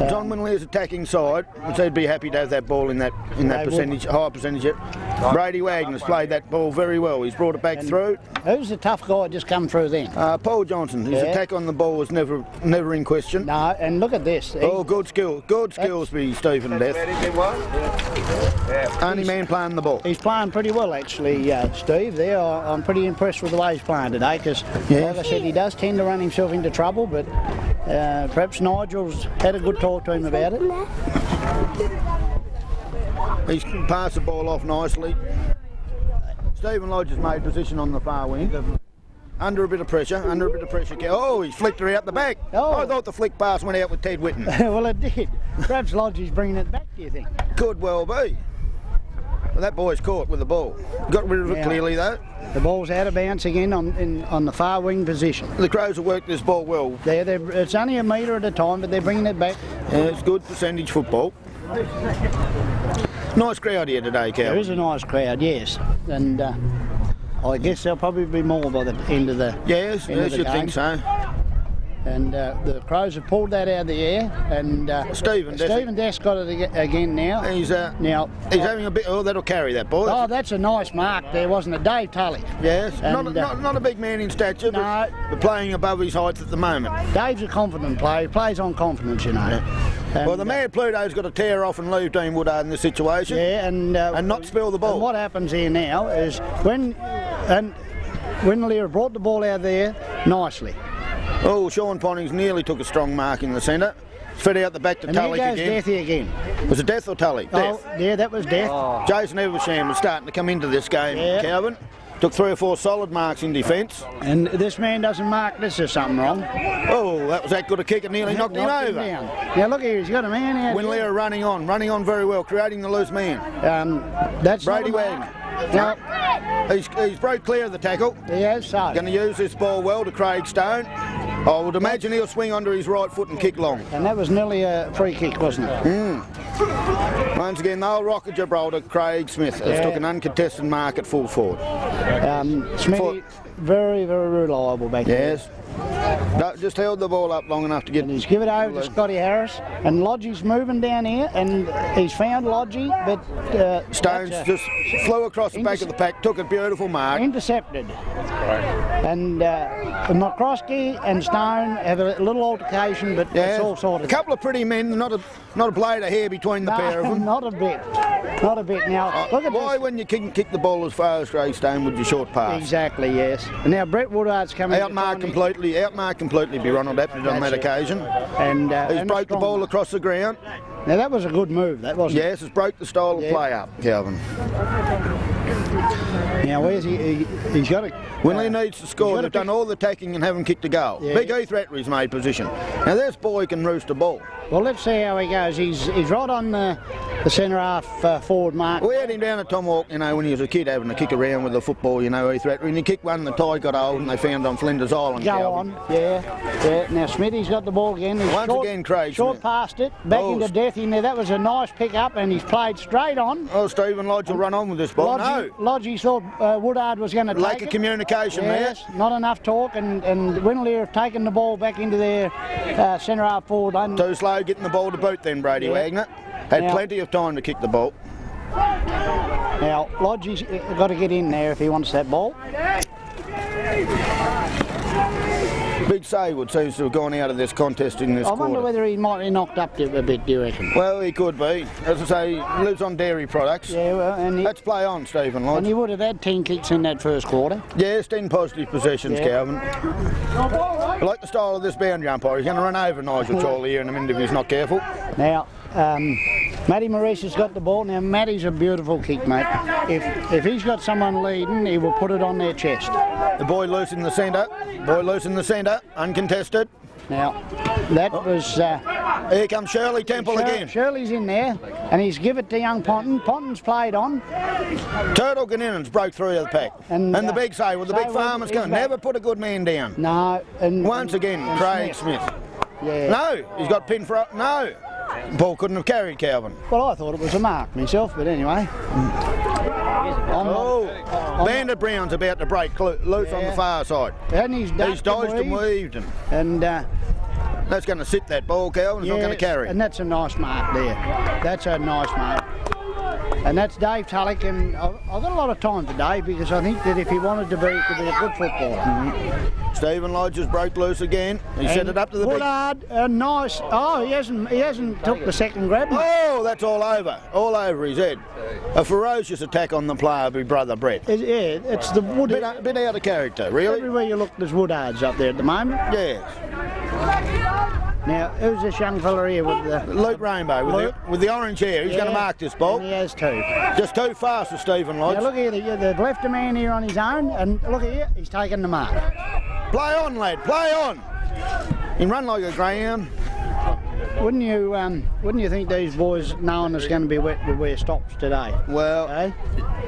S2: John Winnaleah's attacking side, so he'd be happy to have that ball in that percentage, high percentage. Brady Wagner's played that ball very well. He's brought it back through.
S1: Who's the tough guy just come through then?
S2: Paul Johnson. His attack on the ball was never in question.
S1: No, and look at this.
S2: Good skills by Stephen Death. Only man playing the ball.
S1: He's playing pretty well actually, Steve. There, I'm pretty impressed with the way he's playing today because, like I said, he does tend to run himself into trouble, but perhaps Nigel's had a good talk to him about it.
S2: He's passed the ball off nicely. Stephen Lodge has made position on the far wing. Under a bit of pressure. Oh, he's flicked her out the back.
S1: Oh.
S2: I thought the flick pass went out with Ted Whitten.
S1: Well, it did. Perhaps Lodge is bringing it back, do you think?
S2: Could well be. Well, that boy's caught with the ball. Got rid of it clearly though.
S1: The ball's out of bounds again on the far wing position.
S2: The Crows have worked this ball well.
S1: It's only a metre at a time, but they're bringing it back.
S2: Yeah, it's good percentage football. Nice crowd here today, Cal.
S1: There is a nice crowd, yes. And I guess there'll probably be more by the end of the
S2: Yes, you'd think so.
S1: And the Crows have pulled that out of the air, and Stephen Death's got it again now.
S2: He's having a bit. Oh, that'll carry that ball.
S1: Oh, that's a nice mark there, wasn't it, Dave Tully?
S2: Yes,
S1: and,
S2: not a big man in stature,
S1: no,
S2: but playing above his height at the moment.
S1: Dave's a confident player. He plays on confidence, you know.
S2: Yeah.
S1: And,
S2: well, the Mad Pluto's got to tear off and leave Dean Woodard in this situation.
S1: Yeah, and
S2: not spill the ball.
S1: And what happens here now is when Winnaleah brought the ball out there nicely.
S2: Oh, Sean Ponnings nearly took a strong mark in the centre. Fed out the back to Tully again.
S1: And here goes Deathy again.
S2: Was it Death or Tully? Death.
S1: Oh, yeah, that was Death.
S2: Oh. Jason Eversham was starting to come into this game, Calvin. Took 3 or 4 solid marks in defence.
S1: And this man doesn't mark this, there's something wrong.
S2: Oh, that was that good a kick and nearly knocked him over.
S1: Yeah, look here, he's got a man out.
S2: Winnaleah running on very well, creating the loose man.
S1: That's
S2: Brady Wagner.
S1: Now,
S2: he's broke clear of the tackle.
S1: He has, so.
S2: Going to use this ball well to Craig Stone. I would imagine he'll swing onto his right foot and kick long.
S1: And that was nearly a free kick, wasn't it?
S2: Once again, the old rock of Gibraltar, Craig Smith, has took an uncontested mark at full forward.
S1: Smithy, very, very reliable back there.
S2: Yes. Just held the ball up long enough to get...
S1: And he's given it over to Scotty Harris, and Lodgie's moving down here, and he's found Lodgie, but...
S2: Stones just flew across the back of the pack, took a beautiful mark.
S1: Intercepted. And McCroskey and Stone have a little altercation, but it's all sorted.
S2: A couple of pretty men, not a blade of hair between the pair of them.
S1: Not a bit. Not a bit. Now, look at
S2: why
S1: this.
S2: when you kick the ball as far as Craig Stone would you short pass?
S1: Exactly, yes. And now Brett Woodard's coming...
S2: Outmarked completely by Ronald Appleton on that occasion.
S1: And
S2: he's broke the ball across the ground.
S1: Now that was a good move, that wasn't it?
S2: Yes, it's broke the style of play up, Calvin.
S1: Now where's he? He's got to...
S2: Windley needs to score. They've done all the attacking and haven't kicked a goal. Yeah. Big Heath Rattery's made position. Now this boy can roost a ball.
S1: Well, let's see how he goes. He's right on the centre half forward mark.
S2: We had him down at Tomahawk, you know, when he was a kid having a kick around with the football, you know, when he kicked one, the tide got old and they found on Flinders Island.
S1: Go on, yeah. Now Smithy's got the ball again. He's
S2: Once again, Craig
S1: short
S2: Smith.
S1: past it, back into Death in there. That was a nice pick up, and he's played straight on.
S2: Oh, Stephen Lodge will run on with this ball.
S1: Lodge thought Woodard was going to take
S2: Lack of communication
S1: yes, not enough talk, and Winnaleah have taken the ball back into their centre half forward line.
S2: Too slow getting the ball to boot then, Brady Wagner. Had plenty of time to kick the ball.
S1: Now, Lodge's got to get in there if he wants that ball.
S2: Big Saywood seems to have gone out of this contest in this quarter.
S1: I wonder whether he might be knocked up a bit, do you reckon?
S2: Well, he could be. As I say, he lives on dairy products.
S1: Yeah, well, and
S2: let's play on, Stephen Lodge.
S1: And he would have had 10 kicks in that first quarter.
S2: Yes, 10 positive possessions, Calvin. I like the style of this boundary umpire. He's going to run over Nigel Chorley here in a minute if he's not careful.
S1: Now, Matty Maurice has got the ball. Now, Matty's a beautiful kick, mate. If he's got someone leading, he will put it on their chest.
S2: The boy loose in the centre. Uncontested.
S1: Now, that was...
S2: here comes Shirley Temple again.
S1: Shirley's in there, and he's give it to young Ponton. Ponton's played on.
S2: Turtle Ganninans broke through the pack. And the big Saywood, the big farmer's going. Never put a good man down.
S1: No.
S2: Once again, Craig Smith.
S1: Yeah.
S2: No, he's got pinned for... No. Ball couldn't have carried, Calvin.
S1: Well, I thought it was a mark myself, but anyway.
S2: Bandit Brown's about to break loose on the far side.
S1: And he's
S2: dodged and weaved.
S1: And
S2: that's going to sit that ball, Calvin. It's not going to carry.
S1: And that's a nice mark there. That's a nice mark. And that's Dave Tulloch, and I've got a lot of time for Dave because I think that if he wanted to be, he could be a good footballer.
S2: Stephen Lodge has broke loose again. He set it up to the
S1: Woodard, nice. Oh, he hasn't took the second grab.
S2: Oh, that's all over his head. A ferocious attack on the player by brother Brett.
S1: Yeah, it's the Wood.
S2: Bit out of character, really.
S1: Everywhere you look, there's Woodards up there at the moment.
S2: Yes.
S1: Now, who's this young fella here with the...
S2: Luke Rainbow, with the orange hair. He's going to mark this ball.
S1: And he has two.
S2: Just too fast for Stephen Lodge.
S1: Now, look here, they've left a man here on his own, and look here, he's taken the mark.
S2: Play on, lad, play on. He run like a greyhound.
S1: Wouldn't you think these boys, knowing it's going to be wet, would wear stops today?
S2: Well,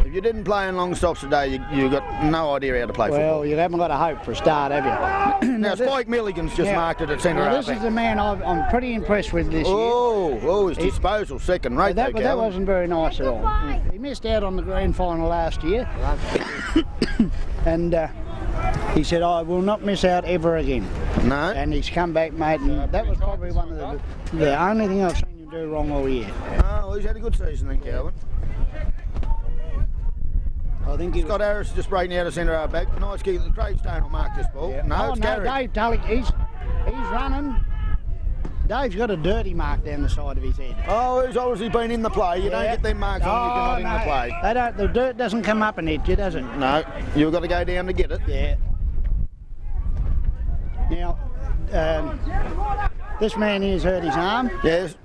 S2: if you didn't play in long stops today, you got no idea how to play football.
S1: Well, you haven't got a hope for a start, have you?
S2: Now Spike Milligan's just marked it at centre half.
S1: This is the man I'm pretty impressed with this year.
S2: His disposal second rate.
S1: But that wasn't very nice at all. He missed out on the grand final last year, and he said, "I will not miss out ever again."
S2: No.
S1: And he's come back, mate, and that was probably one of the only thing I've seen him do wrong all year.
S2: Oh, well, he's had a good season then, Calvin.
S1: I think
S2: Scott Harris just breaking out of centre half back. Nice kick. Craig Stone will mark this ball.
S1: Yeah.
S2: No, it's carried.
S1: Dave Tulloch, he's running. Dave's got a dirty mark down the side of his head.
S2: Oh, he's obviously been in the play. You don't get them marks on if you're not in the play.
S1: The dirt doesn't come up and hit you, does it?
S2: No, you've got to go down to get it.
S1: Yeah. Now, this man here's hurt his arm.
S2: Yes.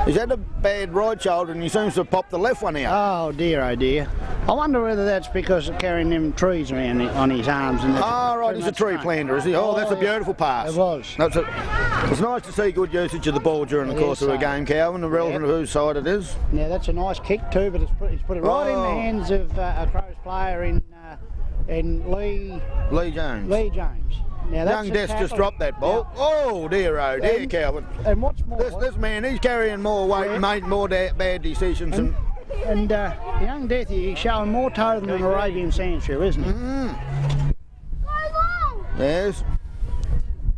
S2: He's had a bad right shoulder and he seems to have popped the left one out.
S1: Oh dear, oh dear. I wonder whether that's because of carrying them trees around on his arms. And
S2: right, he's a tree planter, is he? Oh, that's a beautiful pass.
S1: It was.
S2: It's nice to see good usage of the ball during the course of a game, Calvin, irrelevant of whose side it is.
S1: Now that's a nice kick too, but he's put it right in the hands of a Crows player in Lee Jones. Now,
S2: Young Death just dropped that ball. Yeah. Oh dear, Calvin.
S1: And what's more,
S2: this man, he's carrying more weight and made more bad decisions.
S1: And Young Death, he's showing more toe than an Arabian Sandshoe, isn't he?
S2: Yes.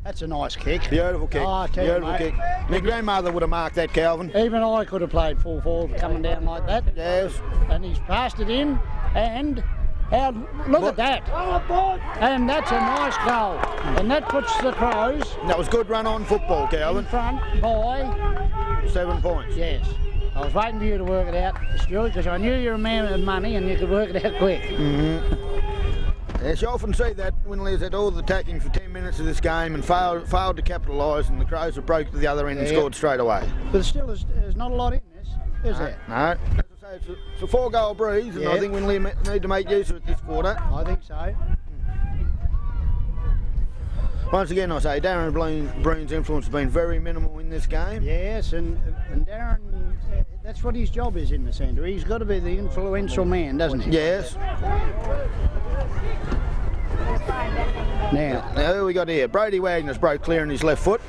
S1: That's a nice kick.
S2: Beautiful kick.
S1: Oh,
S2: beautiful kick. My grandmother would have marked that, Calvin.
S1: Even I could have played full forward coming down like that.
S2: Yes.
S1: And he's passed it in, and look at that. And that's a nice goal. And that puts the Crows...
S2: That was good run on football, Calvin.
S1: In front by...
S2: 7 points.
S1: Yes. I was waiting for you to work it out, Stuart, because I knew you were a man of money and you could work it out quick.
S2: Yes, you often see that Winnaleah's had all the attacking for 10 minutes of this game and failed to capitalise, and the Crows have broke to the other end and scored straight away.
S1: But still, there's not a lot in this, is there?
S2: No. As I say, it's a 4-goal breeze, and I think Winnaleah need to make use of it this quarter.
S1: I think so.
S2: once again I say Darren Breen's influence has been very minimal in this game.
S1: Yes, and Darren, that's what his job is in the centre. He's got to be the influential man, doesn't he?
S2: Yes.
S1: Now
S2: who we got here? Brody Wagner's broke clear in his left foot.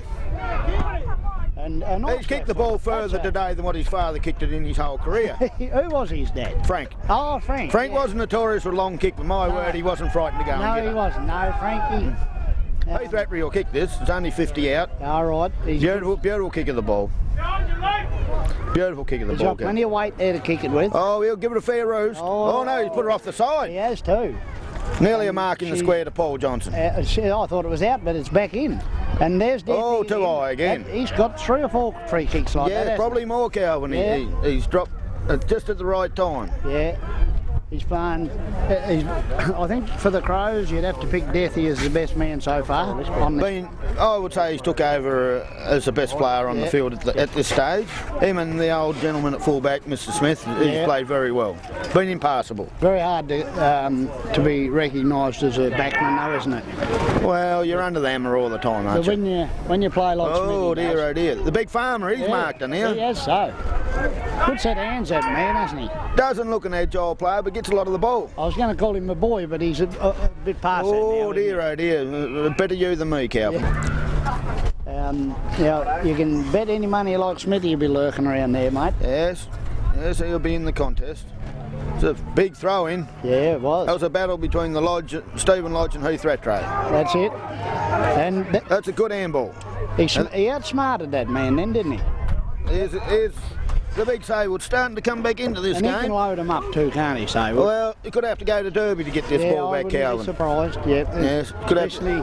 S1: And
S2: he's kicked the ball further today than what his father kicked it in his whole career.
S1: Who was his dad?
S2: Frank.
S1: Oh, Frank.
S2: Frank wasn't notorious for a long kick, but my word, he wasn't frightened to go and
S1: No,
S2: get
S1: he
S2: it.
S1: wasn't. No, Frankie.
S2: Heath Rattray will kick this. It's only 50 out.
S1: All right.
S2: Beautiful kick of the ball. Beautiful kick of the
S1: He's
S2: ball.
S1: got plenty of weight there to kick it with.
S2: Oh, he'll give it a fair roost. Oh no, he's put her off the side.
S1: He has too.
S2: Nearly a mark in the square to Paul Johnson.
S1: I thought it was out, but it's back in. And there's Death.
S2: Oh, too high again.
S1: He's got 3 or 4 free kicks like that.
S2: Yeah, probably more, Calvin.
S1: Yeah.
S2: He's dropped just at the right time.
S1: Yeah. He's playing. I think for the Crows, you'd have to pick Deathy as the best man so far.
S2: I would say he's took over as the best player on the field at this stage. Him and the old gentleman at fullback, Mr. Smith, he's played very well. Been impassable.
S1: Very hard to be recognised as a backman, though, isn't it?
S2: Well, you're under the hammer all the time, aren't you?
S1: When you play like
S2: Oh
S1: Smithy
S2: dear, oh dear. The big farmer, he's marked on here.
S1: He has so. Good set of hands, that man, hasn't he?
S2: Doesn't look an agile player, but gets a lot of the ball.
S1: I was going to call him a boy, but he's a bit past that now.
S2: Oh dear, oh dear. Better you than me, Calvin.
S1: You can bet any money like Smithy will be lurking around there, mate.
S2: Yes, he'll be in the contest. It's a big throw in.
S1: Yeah, it was.
S2: That was a battle between Stephen Lodge and Heath Rattray.
S1: That's it. And
S2: that's a good handball.
S1: He outsmarted that man then, didn't he?
S2: Here's the big Saywood starting to come back into this game.
S1: And he can load him up too, can't he, Saywood?
S2: Well, he could have to go to Derby to get this ball back, Calvin.
S1: I wouldn't be surprised,
S2: Yes, could
S1: especially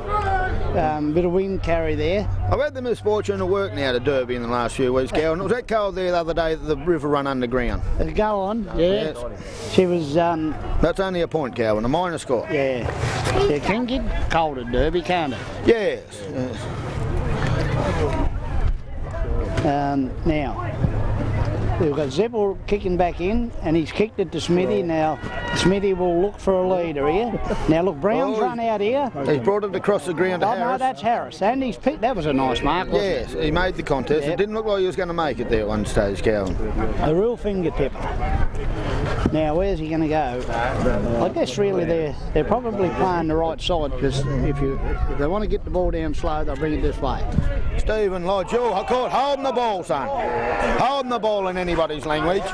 S1: bit of wind carry there.
S2: I've had the misfortune to work now to Derby in the last few weeks, Calvin. It was that cold there the other day that the river run underground.
S1: Go on, yeah. She was...
S2: That's only a point, Calvin, a minor score.
S1: Yeah. It can get cold at Derby, can't it?
S2: Yes.
S1: Now, we've got Zeppel kicking back in, and he's kicked it to Smithy. Now, Smithy will look for a leader here. Now, look, Brown's run out here.
S2: He's brought it across the ground to Harris.
S1: No, that's Harris, and he's picked. That was a nice mark, wasn't it?
S2: Yes, he made the contest. It didn't look like he was going to make it there at one stage, Calvin.
S1: A real fingertipper. Now, where's he going to go? I guess really they're probably playing the right side, because if they want to get the ball down slow, they'll bring it this way.
S2: Stephen Lodge, I caught holding the ball, son. Holding the ball in anybody's language.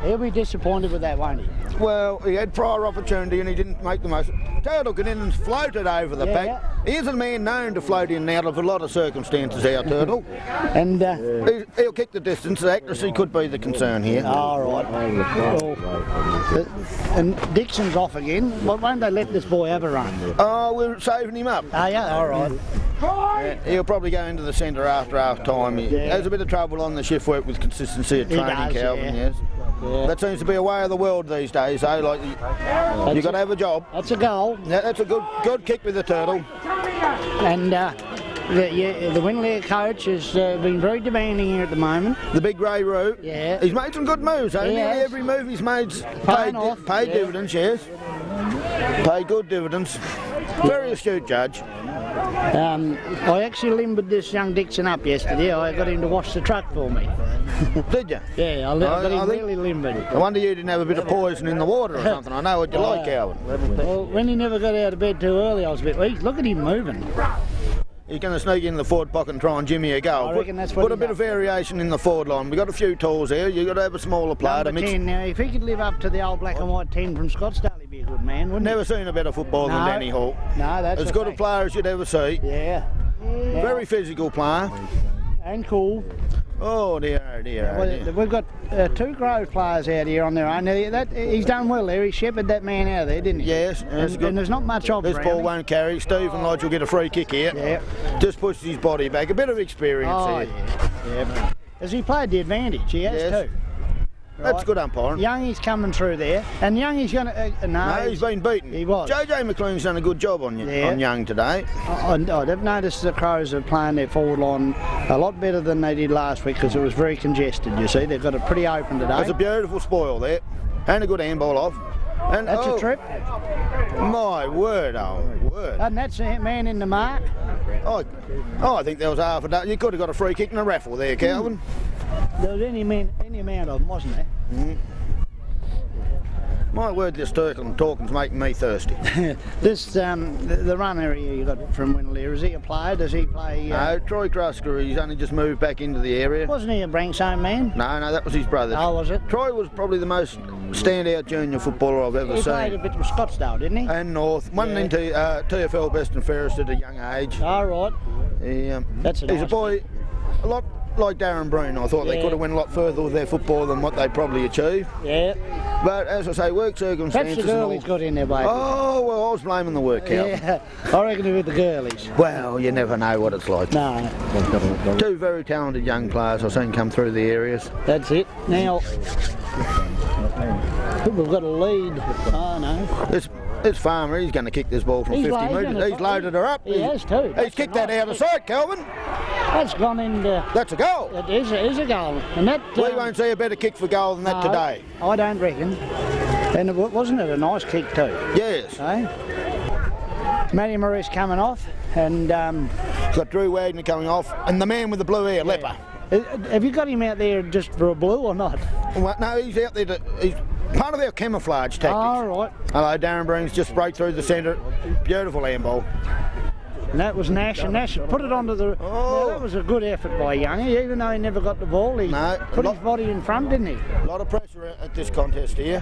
S1: He'll be disappointed with that, won't he?
S2: Well, he had prior opportunity and he didn't make the most. Turtle got in and floated over the back. He is a man known to float in and out of a lot of circumstances, our Turtle.
S1: And
S2: he'll kick the distance. The accuracy could be the concern here.
S1: All right. Well, and Dixon's off again. Won't they let this boy have a run?
S2: Oh, we're saving him up.
S1: Oh, yeah, all right.
S2: He'll probably go into the centre after half time. He has a bit of trouble on the shift work with consistency at training, Calvin, yes. Yeah. That seems to be a way of the world these days, eh? Like you've got to have a job.
S1: That's a goal.
S2: Yeah, that's a good kick with the Turtle.
S1: And the Winnaleah coach has been very demanding here at the moment.
S2: The big grey root.
S1: Yeah.
S2: He's made some good moves, eh? Nearly every move he's made's paid dividends, yes. Paid good dividends. Very astute judge.
S1: I actually limbered this young Dixon up yesterday. I got him to wash the truck for me.
S2: Did you?
S1: Yeah, I got him really limbered.
S2: I wonder you didn't have a bit of poison in the water or something. I know what you like, Calvin.
S1: Well, when he never got out of bed too early, I was a bit weak. Look at him moving.
S2: He's going to sneak in the forward pocket and try and jimmy a goal.
S1: I reckon that's what
S2: put a bit of variation in the forward line. We've got a few tools here. You've got to have a smaller player to
S1: Number
S2: mix.
S1: 10 now. If he could live up to the old black and white 10 from Scottsdale, he'd be a good man, wouldn't he?
S2: Never seen a better football than Danny Hall.
S1: No, that's
S2: as good a player as you'd ever see.
S1: Yeah.
S2: Very physical player.
S1: And cool.
S2: Oh dear, oh dear, oh dear.
S1: We've got 2 Grove players out here on their own. Now, he's done well there. He shepherded that man out of there, didn't he?
S2: Yes.
S1: And there's not much of
S2: this ball won't carry. Stephen Lodge will get a free kick here.
S1: Yeah.
S2: Just pushes his body back. A bit of experience here.
S1: Yeah. Has he played the advantage? He has too. Right.
S2: That's good umpiring.
S1: Youngie's coming through there, and Youngie's going to...
S2: no, he's been beaten.
S1: He was.
S2: JJ McLean's done a good job on Young today.
S1: I've noticed the Crows are playing their forward line a lot better than they did last week because it was very congested, you see. They've got it pretty open today.
S2: There's a beautiful spoil there, and a good handball off. And
S1: that's a trip.
S2: My word, word.
S1: And that's a man in the mark.
S2: Oh, I think there was half a dozen. You could have got a free kick and a raffle there, Calvin.
S1: There was any amount of them, wasn't there?
S2: My word, this talking's making me thirsty.
S1: This the runner here you got from Winnaleah, is he a player? Does he play?
S2: No, Troy Krusker, he's only just moved back into the area.
S1: Wasn't he a Branksome man?
S2: No, that was his brother.
S1: Oh, was it?
S2: Troy was probably the most standout junior footballer I've ever
S1: He
S2: seen.
S1: played a bit with Scottsdale, didn't he?
S2: And North. Won into TFL Best and Fairest at a young age.
S1: All right. That's a
S2: He's
S1: nice
S2: a boy, a lot like Darren Breen. I thought they could have went a lot further with their football than what they probably achieved.
S1: Yeah.
S2: But as I say, work circumstances.
S1: That's the girl he's got in there, baby.
S2: Oh, well, I was blaming the work, Calvin.
S1: Yeah, I reckon it was the girlies.
S2: Well, you never know what it's like.
S1: No.
S2: Two very talented young players I've seen come through the areas.
S1: That's it. Now, we've got a lead. Oh, no.
S2: This farmer, he's going to kick this ball from 50 metres. He's loaded her up.
S1: He has too.
S2: He's kicked that out of sight, Calvin.
S1: That's gone into...
S2: That's a goal.
S1: It is a goal. And that,
S2: we won't see a better kick for goal than that today.
S1: I don't reckon. And wasn't it a nice kick too?
S2: Yes.
S1: Matty Maurice coming off, and
S2: got Drew Wagner coming off, and the man with the blue hair, Leper.
S1: Have you got him out there just for a blue or not?
S2: Well, no, he's out there. He's part of our camouflage tactics.
S1: All right.
S2: Hello, Darren Breen's just broke through the centre. Beautiful handball.
S1: And that was Nash, and Nash put it onto the... Now, that was a good effort by Youngie, even though he never got the ball. He put his body in front, didn't he?
S2: A lot of pressure at this contest here.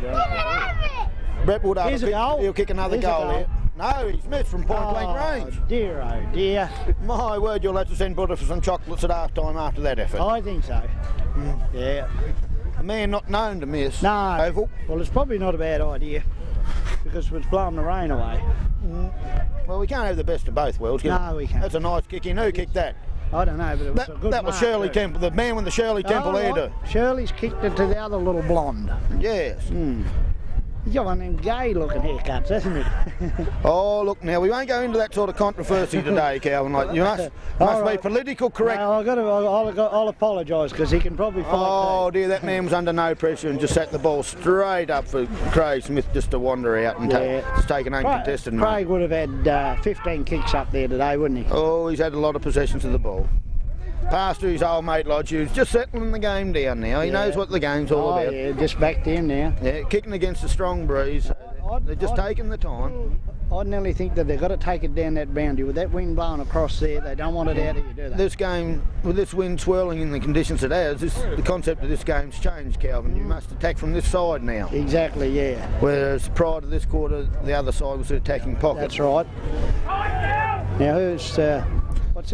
S2: Brett Wood, he'll kick another goal here. No, he's missed from point-blank range.
S1: Dear, oh dear.
S2: My word, you'll have to send Butter for some chocolates at half-time after that effort.
S1: I think so. Yeah.
S2: A man not known to miss.
S1: No.
S2: Oval.
S1: Well, it's probably not a bad idea, because it's blowing the rain away.
S2: Well, we can't have the best of both worlds, can we?
S1: No, we can't.
S2: That's a nice kick in. Who kicked that?
S1: I don't know, but it was a good
S2: That was
S1: mark,
S2: Shirley Temple, the man with the Shirley Temple hairdo.
S1: Shirley's kicked it to the other little blonde.
S2: Yes.
S1: He's got one of them gay-looking haircuts, hasn't he?
S2: Oh, look, now, we won't go into that sort of controversy today, Calvin. Like, you must be political correct.
S1: No, I'll apologise, because he can probably fight.
S2: Oh, dear, that man was under no pressure and just set the ball straight up for Craig Smith just to wander out and take an uncontested mark.
S1: Craig would have had 15 kicks up there today, wouldn't he?
S2: Oh, he's had a lot of possessions of the ball. Pass to his old mate Lodge, who's just settling the game down now. He knows what the game's all about.
S1: Yeah, just back to him now.
S2: Yeah, kicking against a strong breeze. They're just taking the time.
S1: I nearly think that they've got to take it down that boundary. With that wind blowing across there, they don't want it out of you, do they?
S2: This game, with this wind swirling in the conditions it has, the concept of this game's changed, Calvin. You must attack from this side now.
S1: Exactly, yeah.
S2: Whereas prior to this quarter, the other side was the attacking pocket.
S1: That's right. Now,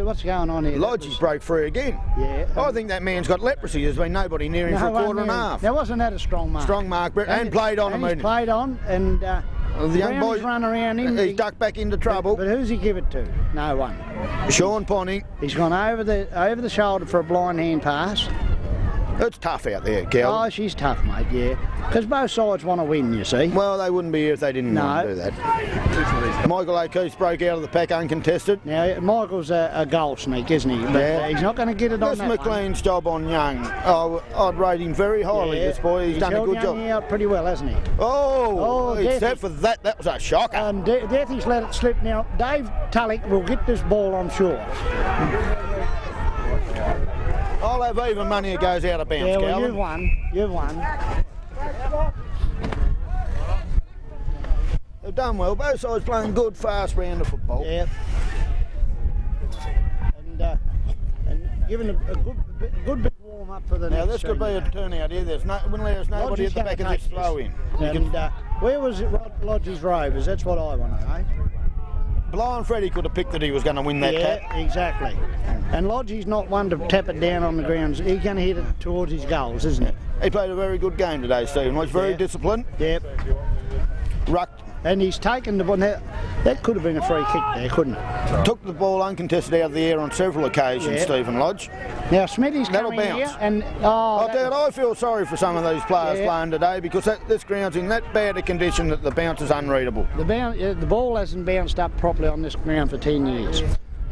S1: what's going on here?
S2: Lodge's broke free again.
S1: Yeah.
S2: I think that man's got leprosy. There's been nobody near him for a quarter and a half.
S1: Now, wasn't that a strong mark?
S2: Strong mark, Brett, and played on him.
S1: He's played on, and
S2: the young boy
S1: run around him.
S2: He's ducked back into trouble.
S1: But who's he give it to? No one.
S2: Sean Ponting.
S1: He's gone over the shoulder for a blind hand pass.
S2: It's tough out there, Cal.
S1: Oh, she's tough, mate, yeah. Because both sides want to win, you see.
S2: Well, they wouldn't be here if they didn't want to do that. Michael O'Keefe broke out of the pack uncontested.
S1: Now, Michael's a goal sneak, isn't he? But he's not going to get it on that
S2: McLean's job on Young. Oh, I'd rate him very highly, this boy. He's done a good job.
S1: He's held out pretty well, hasn't he?
S2: Oh, except for that was a shocker.
S1: Deathy's let it slip. Now, Dave Tullock will get this ball, I'm sure.
S2: I'll have even money it goes out of bounds,
S1: yeah, well,
S2: Calvin.
S1: You've won.
S2: They've done well. Both sides playing good, fast round of football.
S1: Yeah. And giving a good bit warm up for the next.
S2: Now this could be a turnout here. There's Winnaleah's nobody at the back of this throw in.
S1: And where was it? Lodge's Rovers? That's what I want to know.
S2: Blind Freddie could have picked that he was going to win that tap.
S1: Yeah, exactly. And Lodgie's not one to tap it down on the ground. He's going to hit it towards his goals, isn't he?
S2: He played a very good game today, Stephen. He's very disciplined.
S1: Yep.
S2: Rucked.
S1: And he's taken the ball. That could have been a free kick there, couldn't it?
S2: Took the ball uncontested out of the air on several occasions, Stephen Lodge.
S1: Now Smitty's coming here, and
S2: I feel sorry for some of these players playing today because this ground's in that bad a condition that the bounce is unreadable.
S1: The ball hasn't bounced up properly on this ground for 10 years.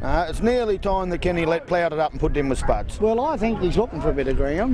S2: It's nearly time that Kenny ploughed it up and put it in with spuds.
S1: Well, I think he's looking for a bit of ground.